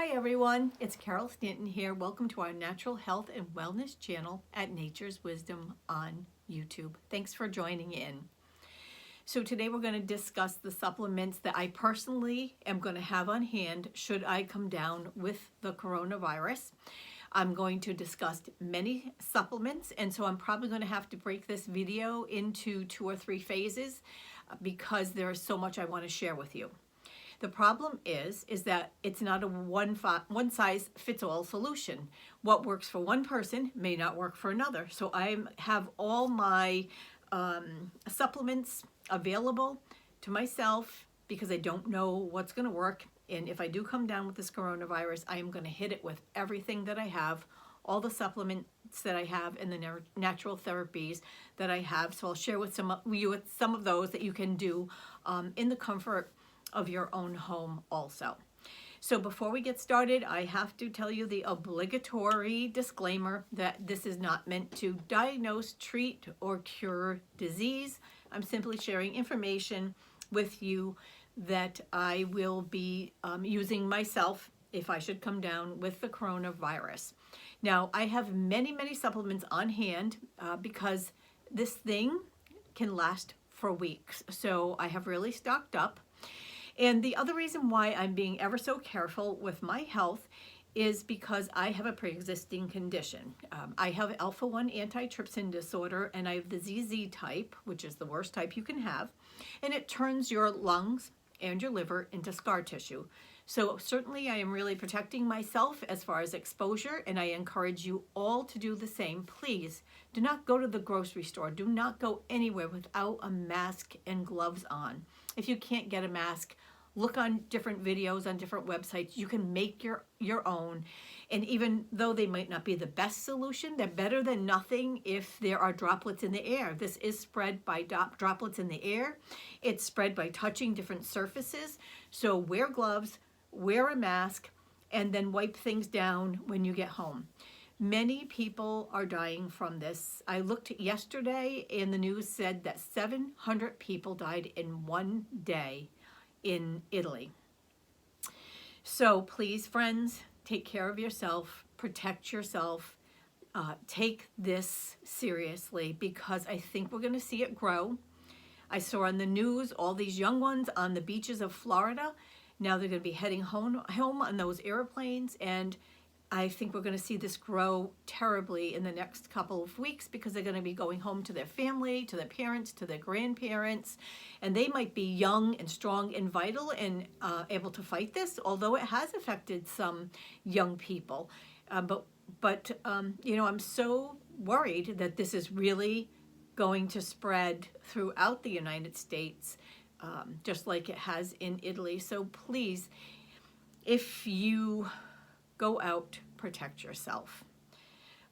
Hi everyone, it's Carol Stanton here. Welcome to our natural health and wellness channel at Nature's Wisdom on YouTube. Thanks for joining in. So today we're going to discuss the supplements that I personally am going to have on hand should I come down with the coronavirus. I'm going to discuss many supplements, and so I'm probably going to have to break this video into 2 or 3 phases because there is so much I want to share with you. The problem is that it's not a one size fits all solution. What works for one person may not work for another. So I have all my supplements available to myself because I don't know what's going to work. And if I do come down with this coronavirus, I am going to hit it with everything that I have, all the supplements that I have, and the natural therapies that I have. So I'll share with some of those that you can do in the comfort of your own home also. So before we get started, I have to tell you the obligatory disclaimer that this is not meant to diagnose, treat, or cure disease. I'm simply sharing information with you that I will be using myself if I should come down with the coronavirus. Now, I have many supplements on hand because this thing can last for weeks. So I have really stocked up. And the other reason why I'm being ever so careful with my health is because I have a pre-existing condition. I have alpha-1 antitrypsin disorder, and I have the ZZ type, which is the worst type you can have, and it turns your lungs and your liver into scar tissue. So certainly I am really protecting myself as far as exposure, and I encourage you all to do the same. Please do not go to the grocery store. Do not go anywhere without a mask and gloves on. If you can't get a mask, look on different videos on different websites. You can make your own. And even though they might not be the best solution, they're better than nothing if there are droplets in the air. This is spread by droplets in the air. It's spread by touching different surfaces. So wear gloves, wear a mask, and then wipe things down when you get home. Many people are dying from this. I looked yesterday and the news said that 700 people died in one day in Italy. So please, friends, take care of yourself, protect yourself, take this seriously because I think we're going to see it grow. I saw on the news all these young ones on the beaches of Florida. Now they're going to be heading home on those airplanes, and I think we're going to see this grow terribly in the next couple of weeks because they're going to be going home to their family, to their parents, to their grandparents, and they might be young and strong and vital and able to fight this, although it has affected some young people. But you know, I'm so worried that this is really going to spread throughout the United States, just like it has in Italy. So please, if you go out, protect yourself.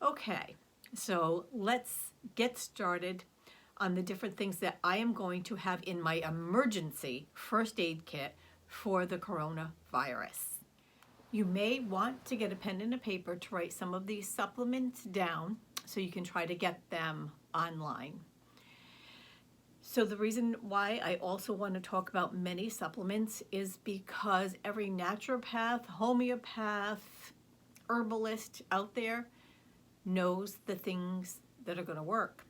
Okay, so let's get started on the different things that I am going to have in my emergency first aid kit for the coronavirus. You may want to get a pen and a paper to write some of these supplements down so you can try to get them online. So the reason why I also want to talk about many supplements is because every naturopath, homeopath, herbalist out there knows the things that are going to work.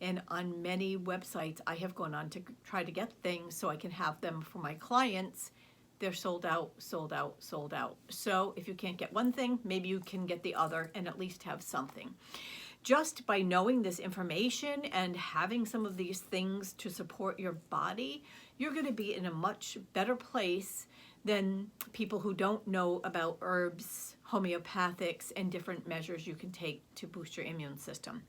And on many websites, I have gone on to try to get things so I can have them for my clients. They're sold out, sold out, sold out. So if you can't get one thing, maybe you can get the other and at least have something. Just by knowing this information and having some of these things to support your body, you're going to be in a much better place than people who don't know about herbs, homeopathics, and different measures you can take to boost your immune system.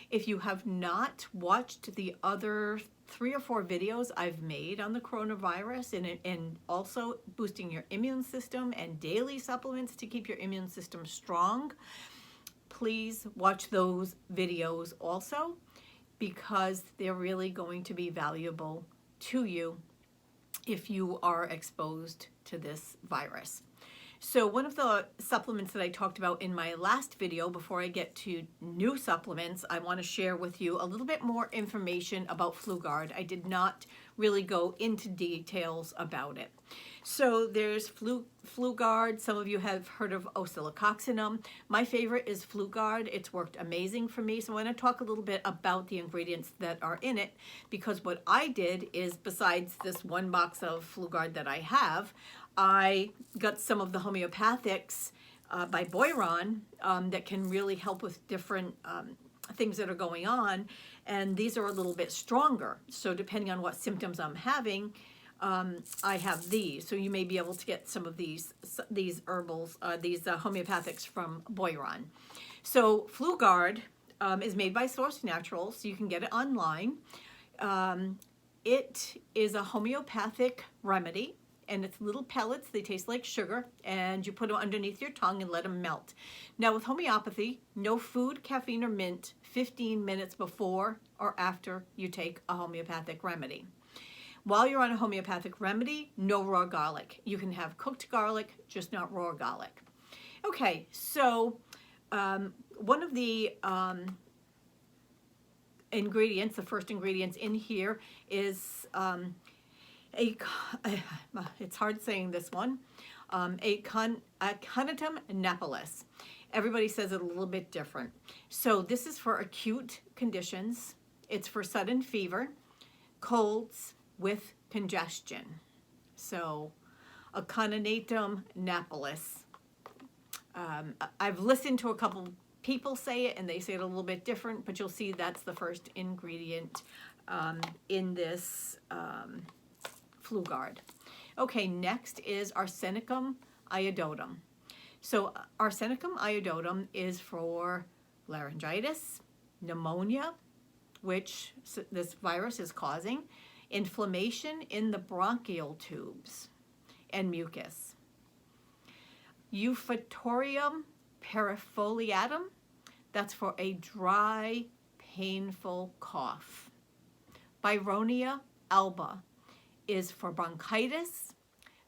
If you have not watched the other 3 or 4 videos I've made on the coronavirus and also boosting your immune system and daily supplements to keep your immune system strong, please watch those videos also because they're really going to be valuable to you if you are exposed to this virus. So one of the supplements that I talked about in my last video, before I get to new supplements, I want to share with you a little bit more information about FluGuard. I did not really go into details about it. So there's FluGuard. Some of you have heard of oscillococcinum. My favorite is FluGuard. It's worked amazing for me. So I'm going to talk a little bit about the ingredients that are in it, because what I did is, besides this one box of FluGuard that I have, I got some of the homeopathics by Boiron that can really help with different things that are going on. And these are a little bit stronger. So depending on what symptoms I'm having, I have these. So you may be able to get some of these herbals, these homeopathics from Boiron. So FluGuard is made by Source Naturals. So you can get it online. It is a homeopathic remedy, and it's little pellets. They taste like sugar, and you put them underneath your tongue and let them melt. Now with homeopathy, no food, caffeine, or mint 15 minutes before or after you take a homeopathic remedy. While you're on a homeopathic remedy, no raw garlic. You can have cooked garlic, just not raw garlic. Okay, so one of the ingredients, the first ingredients in here is it's hard saying this one, Aconitum napellus. Everybody says it a little bit different. So this is for acute conditions. It's for sudden fever, colds with congestion. So Aconitum napellus. I've listened to a couple people say it, and they say it a little bit different, but you'll see that's the first ingredient in this FluGuard. Okay, next is Arsenicum iodotum. So Arsenicum iodotum is for laryngitis, pneumonia, which this virus is causing, inflammation in the bronchial tubes, and mucus. Euphorium perifoliatum, that's for a dry, painful cough. Byronia alba is for bronchitis,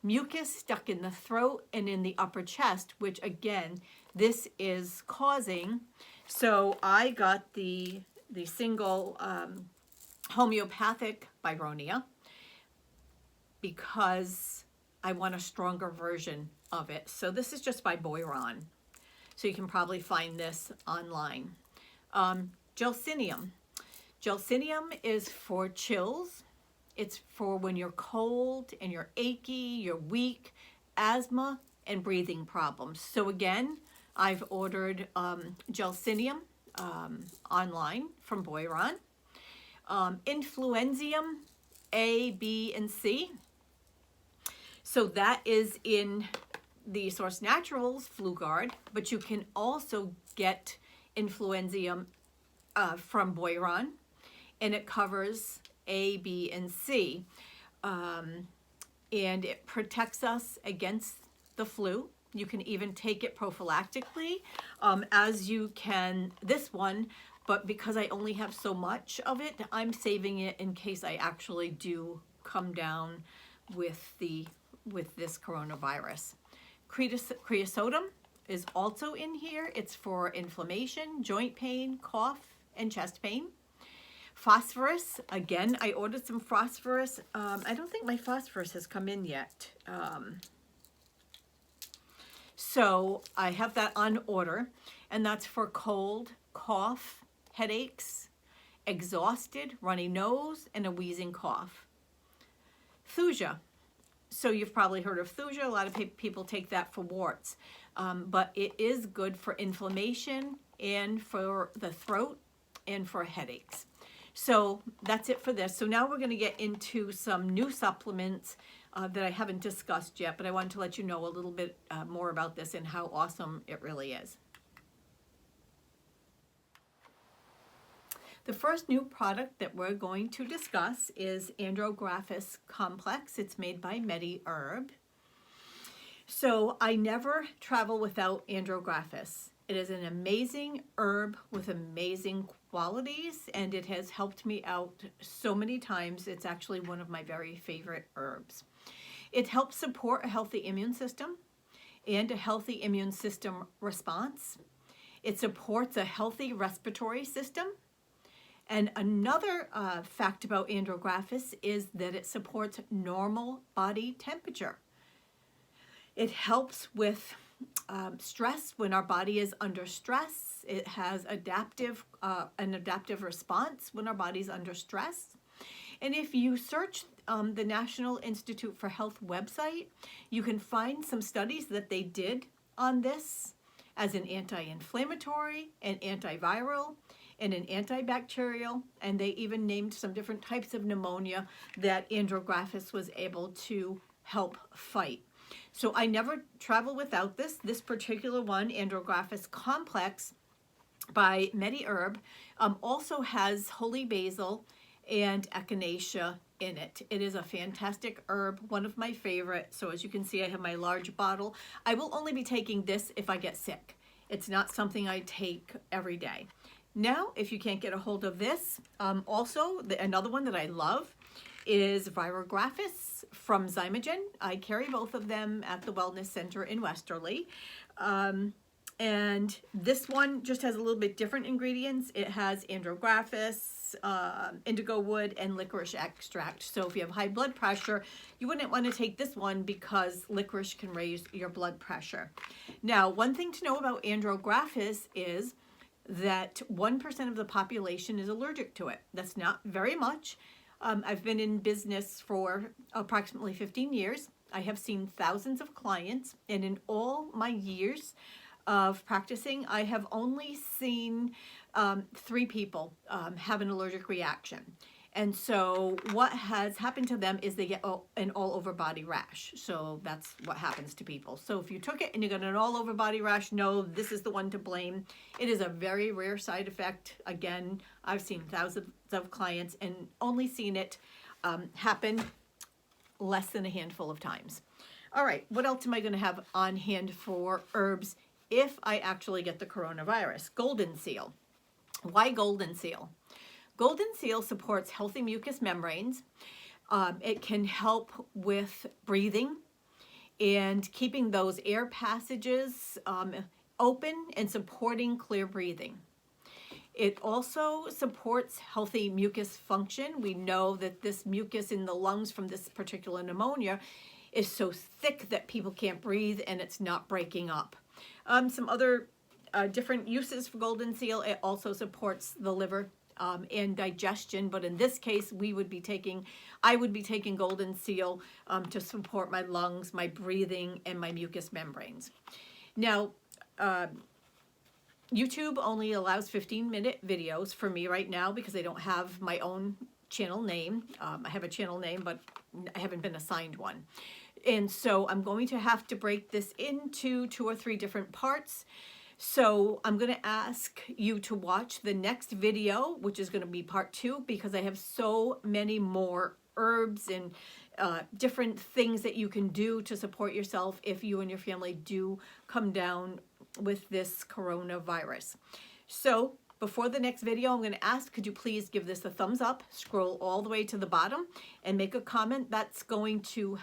mucus stuck in the throat and in the upper chest, which again, this is causing. So I got the single homeopathic Byronia because I want a stronger version of it. So this is just by Boiron. So you can probably find this online. Gelsinium. Gelsinium is for chills. It's for when you're cold and you're achy, you're weak, asthma, and breathing problems. So again, I've ordered Gelsinium online from Boiron. Influenzium A, B, and C. So that is in the Source Naturals FluGuard, but you can also get Influenzium from Boiron, and it covers A, B, and C. And it protects us against the flu. You can even take it prophylactically, as you can this one, but because I only have so much of it, I'm saving it in case I actually do come down with this coronavirus. Creosotum is also in here. It's for inflammation, joint pain, cough, and chest pain. Phosphorus, again, I ordered some phosphorus. I don't think my phosphorus has come in yet. So I have that on order, and that's for cold, cough, headaches, exhausted, runny nose, and a wheezing cough. Thuja. So you've probably heard of Thuja. A lot of people take that for warts, but it is good for inflammation and for the throat and for headaches. So that's it for this. So now we're going to get into some new supplements that I haven't discussed yet, but I wanted to let you know a little bit more about this and how awesome it really is. The first new product that we're going to discuss is Andrographis Complex. It's made by MediHerb. So I never travel without Andrographis. It is an amazing herb with amazing qualities, and it has helped me out so many times. It's actually one of my very favorite herbs. It helps support a healthy immune system and a healthy immune system response. It supports a healthy respiratory system. And another fact about Andrographis is that it supports normal body temperature. It helps with stress when our body is under stress. It has an adaptive response when our body's under stress. And if you search the National Institute for Health website, you can find some studies that they did on this as an anti-inflammatory, an antiviral, and an antibacterial, and they even named some different types of pneumonia that Andrographis was able to help fight. So I never travel without this. This particular one, Andrographis complex by MediHerb, also has holy basil and echinacea in it. It is a fantastic herb, one of my favorite. So as you can see, I have my large bottle. I will only be taking this if I get sick. It's not something I take every day. Now, if you can't get a hold of this, another one that I love is Virographis from Zymogen. I carry both of them at the Wellness Center in Westerly. And this one just has a little bit different ingredients. It has Andrographis, indigo wood, and licorice extract. So if you have high blood pressure, you wouldn't want to take this one because licorice can raise your blood pressure. Now, one thing to know about Andrographis is that 1% of the population is allergic to it. That's not very much. I've been in business for approximately 15 years. I have seen thousands of clients, and in all my years of practicing, I have only seen 3 people have an allergic reaction. And so what has happened to them is they get an all-over body rash. So that's what happens to people. So if you took it and you got an all-over body rash, no, this is the one to blame. It is a very rare side effect. Again, I've seen thousands of clients and only seen it happen less than a handful of times. All right, what else am I going to have on hand for herbs if I actually get the coronavirus? Golden seal. Why golden seal? Golden seal supports healthy mucous membranes. It can help with breathing and keeping those air passages open and supporting clear breathing. It also supports healthy mucus function. We know that this mucus in the lungs from this particular pneumonia is so thick that people can't breathe and it's not breaking up. Some other different uses for golden seal. It also supports the liver and digestion, but in this case, I would be taking golden seal to support my lungs, my breathing, and my mucous membranes. Now, YouTube only allows 15-minute videos for me right now because I don't have my own channel name. I have a channel name, but I haven't been assigned one. And so I'm going to have to break this into 2 or 3 different parts. So I'm going to ask you to watch the next video, which is going to be part 2, because I have so many more herbs and different things that you can do to support yourself if you and your family do come down with this coronavirus. So before the next video, I'm going to ask, could you please give this a thumbs up, scroll all the way to the bottom, and make a comment. That's going to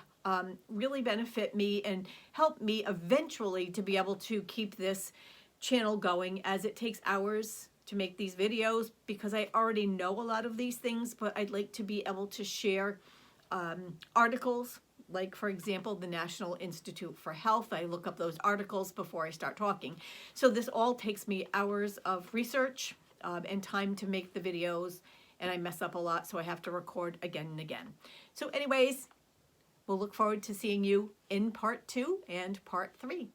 really benefit me and help me eventually to be able to keep this channel going, as it takes hours to make these videos because I already know a lot of these things, but I'd like to be able to share articles, like for example the National Institute for Health. I look up those articles before I start talking. So this all takes me hours of research and time to make the videos, and I mess up a lot, so I have to record again and again. So anyways, we'll look forward to seeing you in part 2 and part 3.